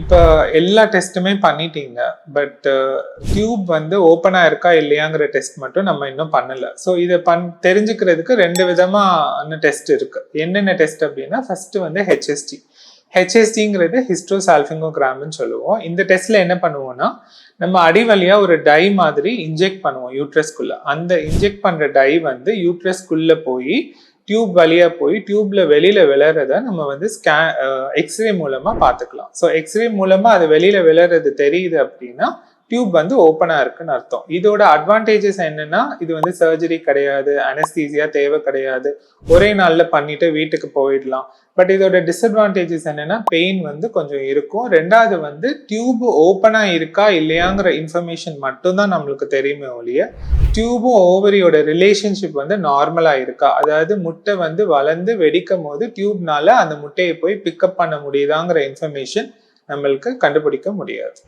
இப்போ எல்லா டெஸ்ட்டுமே பண்ணிட்டீங்க. பட் டியூப் வந்து ஓப்பனா இருக்கா இல்லையாங்கிற டெஸ்ட் மட்டும் நம்ம இன்னும் பண்ணல. ஸோ இதை தெரிஞ்சுக்கிறதுக்கு 2 விதமான டெஸ்ட் இருக்கு. என்னென்ன டெஸ்ட் அப்படின்னா, ஃபர்ஸ்ட் வந்து ஹெச்எஸ்டி. ஹெச்எஸ்டிங்கிறது ஹிஸ்டோசால்ஃபிங்கோகிராம்னு சொல்லுவோம். இந்த டெஸ்ட்ல என்ன பண்ணுவோம்னா, நம்ம அடி வழியா ஒரு டை மாதிரி இன்ஜெக்ட் பண்ணுவோம் யூட்ரஸ்குள்ள. அந்த இன்ஜெக்ட் பண்ற டை வந்து யூட்ரஸ்குள்ள போய் டியூப் வழியா போய் டியூப்ல வெளியில விழறத நம்ம வந்து எக்ஸ்ரே மூலமா பார்த்துக்கலாம். ஸோ எக்ஸ்ரே மூலமா அது வெளியில விழறது தெரியுது அப்படின்னா டியூப் வந்து ஓப்பனா இருக்குன்னு அர்த்தம். இதோட அட்வான்டேஜஸ் என்னன்னா, இது வந்து சர்ஜரி கிடையாது, அனஸ்தீசியா தேவை கிடையாது, ஒரே நாள்ல பண்ணிட்டு வீட்டுக்கு போயிடலாம். பட் இதோட டிஸ்அட்வான்டேஜஸ் என்னன்னா, பெயின் வந்து கொஞ்சம் இருக்கும். ரெண்டாவது வந்து டியூப் ஓப்பனா இருக்கா இல்லையாங்கிற இன்ஃபர்மேஷன் மட்டும்தான் நம்மளுக்கு தெரியுமே ஒழிய, டியூபும் ஓவரியோட ரிலேஷன்ஷிப் வந்து நார்மலா இருக்கா, அதாவது முட்டை வந்து வளர்ந்து வெடிக்கும் போது டியூப்னால அந்த முட்டையை போய் பிக்கப் பண்ண முடியுதாங்கிற இன்ஃபர்மேஷன் நம்மளுக்கு கண்டுபிடிக்க முடியாது.